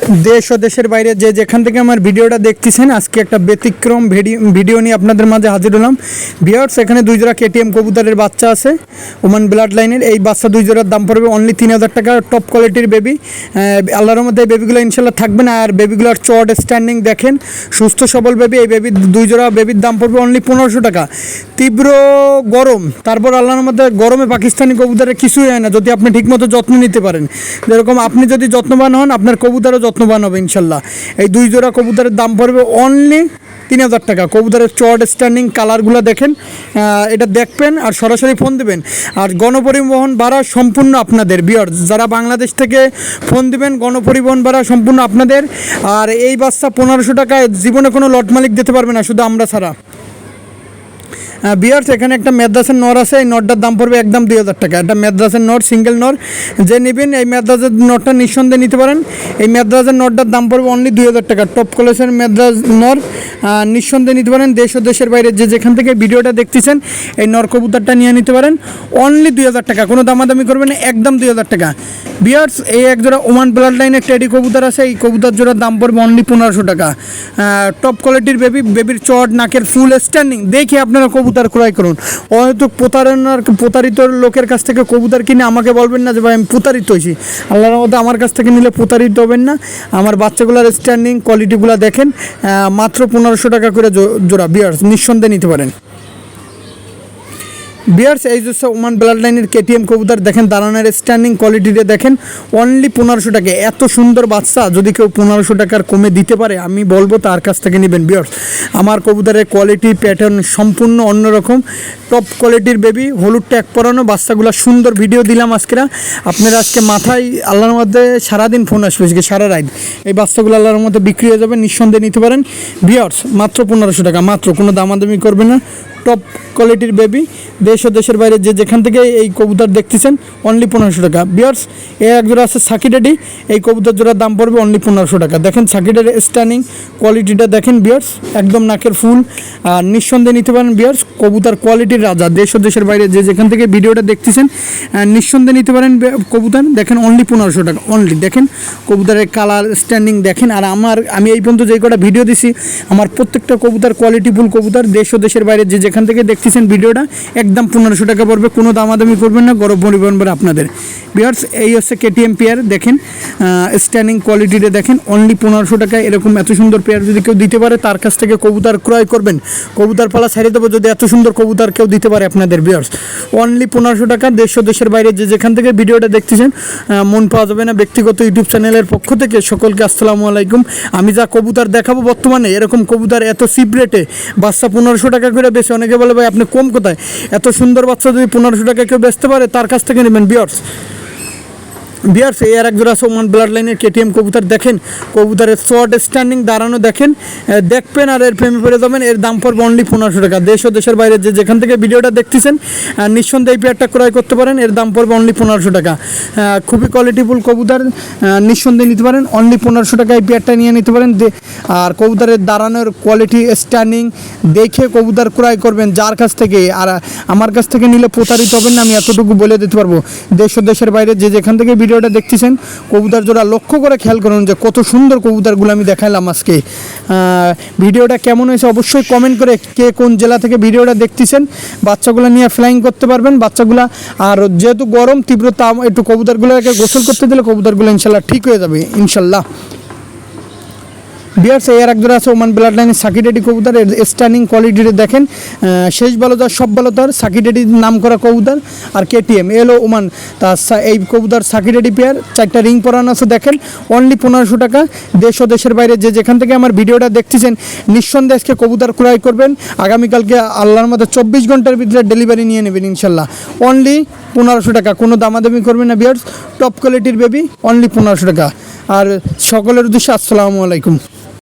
দেশ ও দেশের বাইরে যে যেখান থেকে আমার ভিডিওটা দেখতেছেন, আজকে একটা ব্যতিক্রম ভিডিও নিয়ে আপনাদের মাঝে হাজির হলাম। ভিউয়ার্স, এখানে দুই জোড়া কেটিএম কবুতরের বাচ্চা আছে, ওমান ব্লাড লাইনের। এই বাচ্চা দুই জোড়ার দাম পড়বে অনলি 3000 টাকা। টপ কোয়ালিটির বেবি, আল্লাহর মধ্যে এই বেবিগুলো ইনশাল্লাহ থাকবে না। আর বেবিগুলোর চট স্ট্যান্ডিং দেখেন, সুস্থ সবল বেবি। এই বেবি দুই জোড়া বেবির দাম পড়বে অনলি 1500 টাকা। তীব্র গরম, তারপর আল্লাহর মধ্যে গরমে পাকিস্তানি কবুতরের কিছুই হয় না যদি আপনি ঠিকমতো যত্ন নিতে পারেন। যেরকম আপনি যদি যত্নবান হন, আপনার কবুতরও যত্নবান হবে ইনশাল্লাহ। এই দুই জোড়া কবুতরের দাম পড়বে অনলি 3000 টাকা। কবুতরের চট স্ট্যান্ডিং কালারগুলো দেখেন, এটা দেখবেন আর সরাসরি ফোন দেবেন। আর গণপরিবহন ভাড়া সম্পূর্ণ আপনাদের। ভিউয়ার্স, যারা বাংলাদেশ থেকে ফোন দিবেন, গণপরিবহন ভাড়া সম্পূর্ণ আপনাদের। আর এই বাচ্চা 1500 টাকায় জীবনে কোনো লট মালিক দিতে পারবে না, শুধু আমরা ছাড়া। ভিউয়ার্স, এখানে একটা মেদ্রাসের নর আছে। এই নরটার দাম পড়বে একদম 2000 টাকা। এটা মেদ্রাসের নর, সিঙ্গেল নর। যে নেবেন এই মেদ্রাসের নরটা নিঃসন্দেহে নিতে পারেন। এই মেদ্রাসের নরটার দাম পড়বে অনলি 2000 টাকা। টপ ক্লাসের মেদ্রাস নর, নিঃসন্দেহে নিতে পারেন। দেশ ও দেশের বাইরে যে যেখান থেকে ভিডিওটা দেখতেছেন, এই নর কবুতরটা নিয়ে নিতে পারেন অনলি 2000 টাকা। কোনো দামাদামি করবেন না, একদম 2000 টাকা। ভিউয়ার্স, এই এক জোড়া ওমান ব্লাড লাইনের টেডি কবুতর আছে। এই কবুতর জোড়ার দাম পড়বে অনলি 1500 টাকা। টপ কোয়ালিটির বেবির চট, নাকের ফুল স্ট্যান্ডিং দেখে আপনারা কবুতর ক্রয় করুন। হয়তো প্রতারিত লোকের কাছ থেকে কবুতর কিনে আমাকে বলবেন না যে ভাই আমি প্রতারিত হয়েছি। আল্লাহর মধ্যে আমার কাছ থেকে নিলে প্রতারিত হবেন না। আমার বাচ্চাগুলোর স্ট্যান্ডিং কোয়ালিটিগুলো দেখেন, মাত্র 1500 টাকা করে জোড়া। ভিউয়ার্স, নিঃসন্দেহে নিতে পারেন। ভিউয়ার্স, এই যে ওমান ব্লাড লাইনের কেটিএম কবুতর দেখেন, দাঁড়ানোর স্ট্যান্ডিং কোয়ালিটিতে দেখেন, অনলি 1500 টাকা। এত সুন্দর বাচ্চা যদি কেউ 1500 টাকার কমে দিতে পারে, আমি বলবো তার কাছ থেকে নেবেন। ভিউয়ার্স, আমার কবুতরের কোয়ালিটি প্যাটার্ন সম্পূর্ণ অন্যরকম। টপ কোয়ালিটির বেবি, হলুদ ট্যাগ পরানো বাচ্চাগুলো সুন্দর। ভিডিও দিলাম আজকেরা আপনারা। আজকে মাথায় আল্লাহর মধ্যে সারাদিন ফোন আসবে, আজকে সারা রাত এই বাচ্চাগুলো আল্লাহর মধ্যে বিক্রি হয়ে যাবে, নিঃসন্দেহে নিতে পারেন। ভিউয়ার্স, মাত্র 1500 টাকা, মাত্র। কোনো দামাদামি করবে না। টপ কোয়ালিটির বেবি, দেশ ও দেশের বাইরে যে যেখান থেকে এই কবুতর দেখতেছেন, অনলি 1500 টাকা। ভিউয়ার্স, এ এক জোড়া আছে সাকি ডেডি। এই কবুতর জোড়ার দাম পড়বে অনলি 1500 টাকা। দেখেন সাকি ডেডির স্ট্যান্ডিং কোয়ালিটিটা দেখেন। ভিউয়ার্স, একদম নাকের ফুল। আর নিঃসন্দেহে নিতে পারেন। ভিউয়ার্স, কবুতর কোয়ালিটির রাজা। দেশ ও দেশের বাইরে যে যেখান থেকে ভিডিওটা দেখতেছেন, নিঃসন্দেহে নিতে পারেন কবুতর। দেখেন অনলি 1500 টাকা। অনলি দেখেন কবুতরের কালার স্ট্যান্ডিং দেখেন। আর আমি এই পর্যন্ত যে কটা ভিডিও দিছি, আমার প্রত্যেকটা কবুতর কোয়ালিটিফুল কবুতর। দেশ ও দেশের বাইরে যে যেখান থেকে দেখতেছেন ভিডিওটা, একদম 1500 টাকা পড়বে। কোনো দামাদামি করবেন না, গরম পরিবহন করে আপনাদের। ভিউয়ার্স, এই হচ্ছে কেটিএম পেয়ার। দেখেন স্ট্যান্ডিং কোয়ালিটিটা দেখেন, অনলি 1500 টাকায়। এরকম এত সুন্দর পেয়ার যদি কেউ দিতে পারে, তার কাছ থেকে কবুতর ক্রয় করবেন। কবুতর পালা ছেড়ে দেবো যদি এত সুন্দর কবুতর কেউ দিতে পারে আপনাদের। ভিউয়ার্স, অনলি 1500 টাকা। দেশ ও দেশের বাইরে যে যেখান থেকে ভিডিওটা দেখতেছেন, মন পাওয়া যাবে না। ব্যক্তিগত ইউটিউব চ্যানেলের পক্ষ থেকে সকলকে আসসালামু আলাইকুম। আমি যা কবুতর দেখাবো বর্তমানে, এরকম কবুতর এত চিপ রেটে বাচ্চা 1500 টাকা করে বেশি। অনেকে বলে ভাই আপনি কম কোথায়? এত সুন্দর বাচ্চা যদি 1500 টাকা কেউ বেচতে পারে, তার কাছ থেকে নেবেন। ভিউয়ার্স, এই আর এক জোড়া আছে ওমান ব্লাড লাইনের কেটিএম কবুতর। দেখেন কবুতরের শর্ট স্ট্যান্ডিং দাঁড়ানো দেখেন, দেখবেন আর এর প্রেমে পড়ে যাবেন। এর দাম পড়বে অনলি 1500 টাকা। দেশ ও দেশের বাইরে যে যেখান থেকে ভিডিওটা দেখতেছেন, নিঃসন্দেহে এই পেয়ারটা ক্রয় করতে পারেন। এর দাম পড়বে অনলি 1500 টাকা। খুবই কোয়ালিটিফুল কবুতর, নিঃসন্দেহে নিতে পারেন। অনলি 1500 টাকা এই পেয়ারটা নিয়ে নিতে পারেন। আর কবুতরের দাঁড়ানোর কোয়ালিটি স্ট্যান্ডিং দেখে কবুতর ক্রয় করবেন যার কাছ থেকে। আর আমার কাছ থেকে নিলে প্রতারিত হবেন না, আমি এতটুকু বলে দিতে পারবো। দেশ ও দেশের বাইরে যে যেখান থেকে ভিডিওটা দেখতেছেন, কবুতর জোড়া লক্ষ্য করে খেয়াল করুন যে কত সুন্দর কবুতরগুলো আমি দেখালাম আজকে। ভিডিওটা কেমন হয়েছে অবশ্যই কমেন্ট করে কে কোন জেলা থেকে ভিডিওটা দেখতেছেন। বাচ্চাগুলো নিয়ে ফ্লাইং করতে পারবেন বাচ্চাগুলা। আর যেহেতু গরম তীব্রতা, একটু কবুতরগুলোকে গোসল করতে দিলে কবুতরগুলো ইনশাল্লাহ ঠিক হয়ে যাবে ইনশাল্লাহ। ভিউয়ার্স, এর এক জোড়া আছে ওমান ব্লাড লাইনের সাকি ডেডি কবুতর। এর স্ট্যান্ডিং কোয়ালিটিতে দেখেন, শেষ বালোদার সব বালোদার সাকি ডেডি নাম করা কবুতর। আর কেটিএম এলো ওমান, তার এই কবুতর সাকি ডেডি পেয়ার। 4টা রিং পরানো আছে দেখেন, অনলি 1500 টাকা। দেশ ও দেশের বাইরে যে যেখান থেকে আমার ভিডিওটা দেখতেছেন, নিঃসন্দেহে আজকে কবুতর ক্রয় করবেন। আগামীকালকে আল্লাহর মধ্যে 24 ঘন্টার ভিতরে ডেলিভারি নিয়ে নেবেন ইনশাল্লাহ। অনলি 1500 টাকা, কোনো দামাদামি করবেন না। ভিউয়ার্স, টপ কোয়ালিটির বেবি, অনলি 1500 টাকা। আর সকলের উদ্দেশ্যে আসসালামু আলাইকুম।